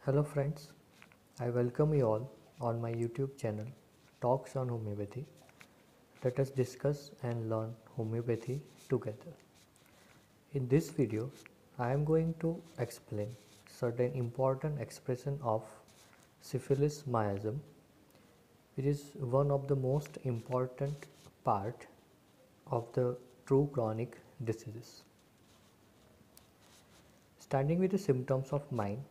Hello friends, I welcome you all on my YouTube channel Talks on Homeopathy. Let us discuss and learn homeopathy together. In this video, I am going to explain certain important expression of syphilis miasm, which is one of the most important part of the true chronic diseases. Starting with the symptoms of mind,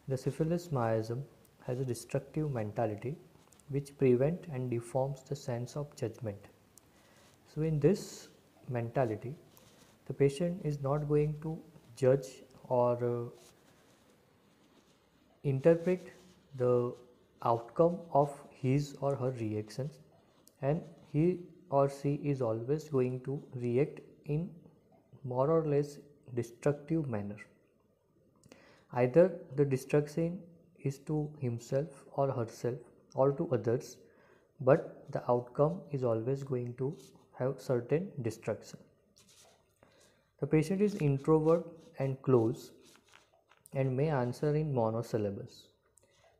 the syphilis miasm has a destructive mentality which prevents and deforms the sense of judgment. So in this mentality, the patient is not going to judge or interpret the outcome of his or her reactions, and he or she is always going to react in more or less destructive manner. Either the destruction is to himself or herself or to others, but the outcome is always going to have certain destruction. The patient is introvert and close and may answer in monosyllables.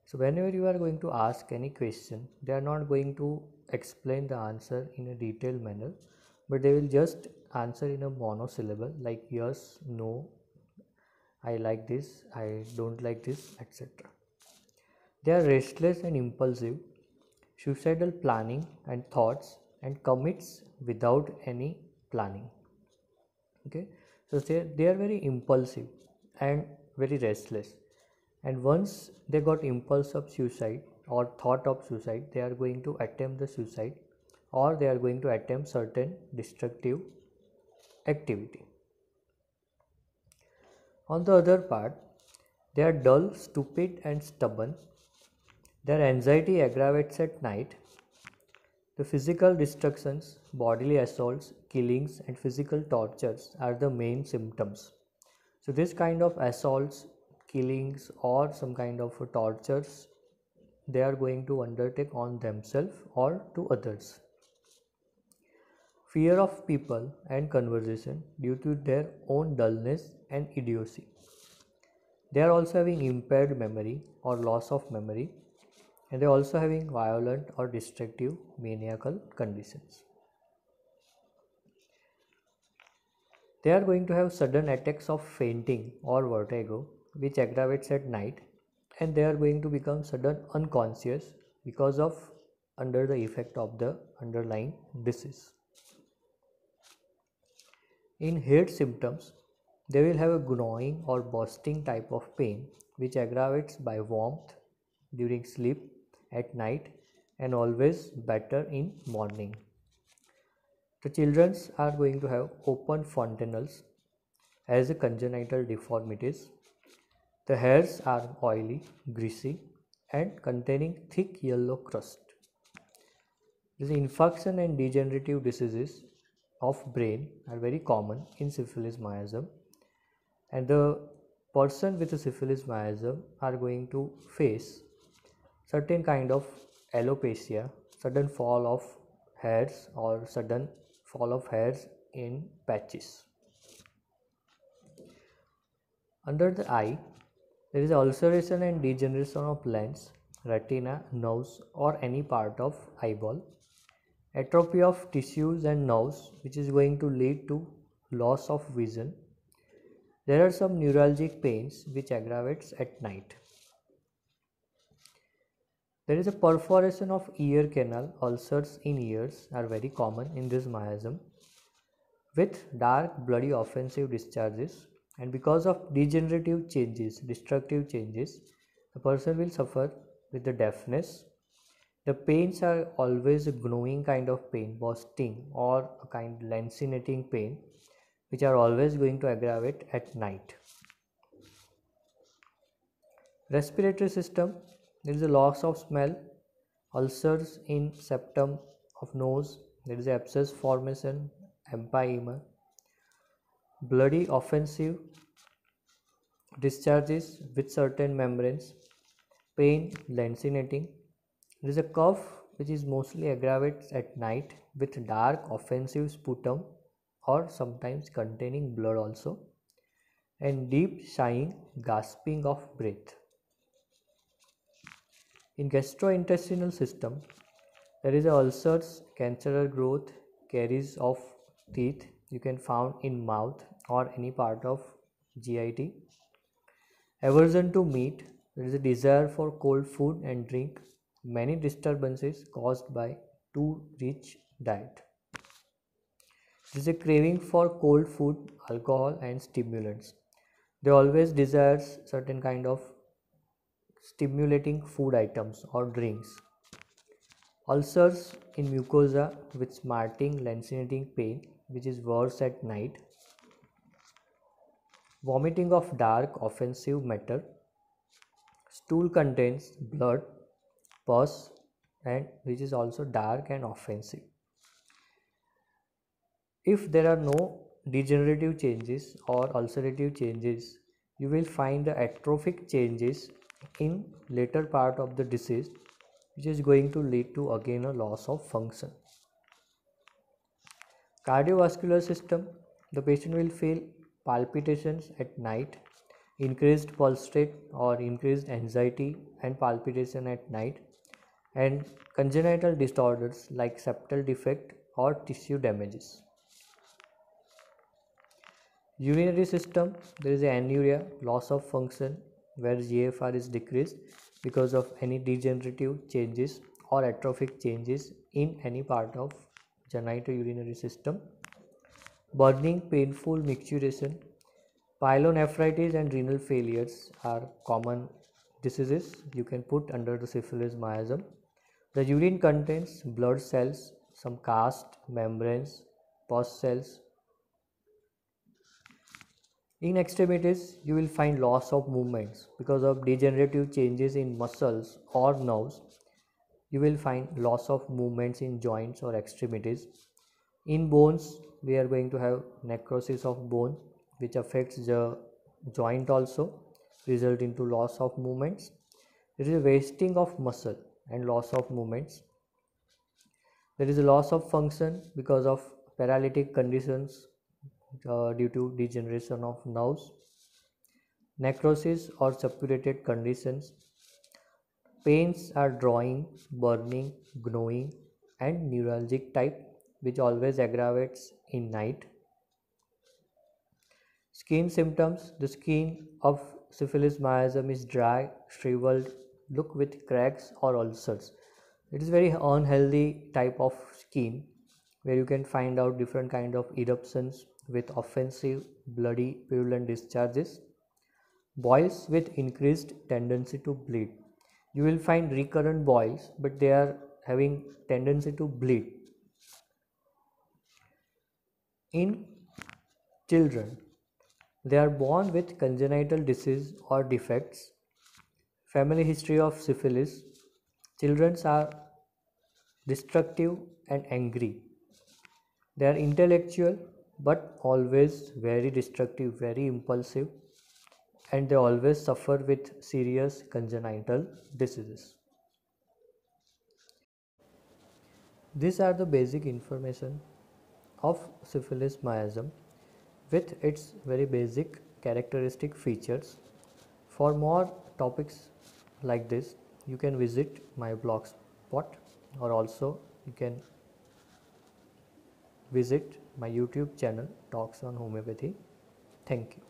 So whenever you are going to ask any question, they are not going to explain the answer in a detailed manner, but they will just answer in a monosyllable like yes, no, I like this, I don't like this, etc. They are restless and impulsive, suicidal planning and thoughts, and commits without any planning. Okay, so they are very impulsive and very restless, and once they got impulse of suicide or thought of suicide, they are going to attempt the suicide or they are going to attempt certain destructive activity. On the other part, they are dull, stupid and stubborn. Their anxiety aggravates at night. The physical destructions, bodily assaults, killings and physical tortures are the main symptoms. So this kind of assaults, killings or some kind of tortures they are going to undertake on themselves or to others. Fear of people and conversation due to their own dullness and idiocy. They are also having impaired memory or loss of memory, and they are also having violent or destructive maniacal conditions. They are going to have sudden attacks of fainting or vertigo which aggravates at night, and they are going to become sudden unconscious because of under the effect of the underlying disease. In head symptoms, they will have a gnawing or bursting type of pain which aggravates by warmth during sleep at night and always better in morning. The children are going to have open fontanelles as a congenital deformities. The hairs are oily, greasy and containing thick yellow crust. This infection and degenerative diseases of brain are very common in syphilis miasm, and the person with a syphilis miasm are going to face certain kind of alopecia, sudden fall of hairs or sudden fall of hairs in patches. Under the eye, there is ulceration and degeneration of lens, retina, nose or any part of eyeball. Atrophy of tissues and nerves which is going to lead to loss of vision. There are some neuralgic pains which aggravates at night. There is a perforation of ear canal. Ulcers in ears are very common in this miasm with dark bloody offensive discharges, and because of degenerative changes, destructive changes, the person will suffer with the deafness. The pains are always a gnawing kind of pain, bursting or a kind lancinating pain which are always going to aggravate at night. Respiratory system, there is a loss of smell, ulcers in septum of nose, there is abscess formation, empyema, bloody offensive discharges with certain membranes, pain, lancinating. There is a cough which is mostly aggravates at night with dark offensive sputum or sometimes containing blood also, and deep sighing, gasping of breath. In gastrointestinal system, there is ulcers, cancerous growth, caries of teeth you can found in mouth or any part of GIT. Aversion to meat, there is a desire for cold food and drink, many disturbances caused by too rich diet. There is a craving for cold food, alcohol and stimulants. They always desire certain kind of stimulating food items or drinks. Ulcers in mucosa with smarting, lancinating pain which is worse at night. Vomiting of dark offensive matter. Stool contains blood, pus and which is also dark and offensive. If there are no degenerative changes or ulcerative changes, you will find the atrophic changes in later part of the disease, which is going to lead to again a loss of function. Cardiovascular system, the patient will feel palpitations at night, increased pulse rate or increased anxiety and palpitation at night, and congenital disorders like septal defect or tissue damages. Urinary system, there is anuria, loss of function where GFR is decreased because of any degenerative changes or atrophic changes in any part of genitourinary system. Burning, painful micturition, pyelonephritis and renal failures are common diseases you can put under the syphilis miasm. The urine contains blood cells, some cast, membranes, pus cells. In extremities, you will find loss of movements because of degenerative changes in muscles or nerves. You will find loss of movements in joints or extremities. In bones, we are going to have necrosis of bone which affects the joint also, result into loss of movements. There is a wasting of muscle and loss of movements. There is a loss of function because of paralytic conditions due to degeneration of nerves, necrosis or suppurated conditions. Pains are drawing, burning, gnawing and neuralgic type which always aggravates in night. Skin symptoms, the skin of syphilis miasm is dry, shriveled, look with cracks or ulcers. It is very unhealthy type of skin where you can find out different kind of eruptions with offensive, bloody, purulent discharges. Boils with increased tendency to bleed. You will find recurrent boils, but they are having tendency to bleed. In children, they are born with congenital disease or defects. Family history of syphilis. Children are destructive and angry. They are intellectual but always very destructive, very impulsive, and they always suffer with serious congenital diseases. These are the basic information of syphilis miasm with its very basic characteristic features. For more topics like this, you can visit my blogspot or also you can visit my YouTube channel Talks on Homeopathy. Thank you.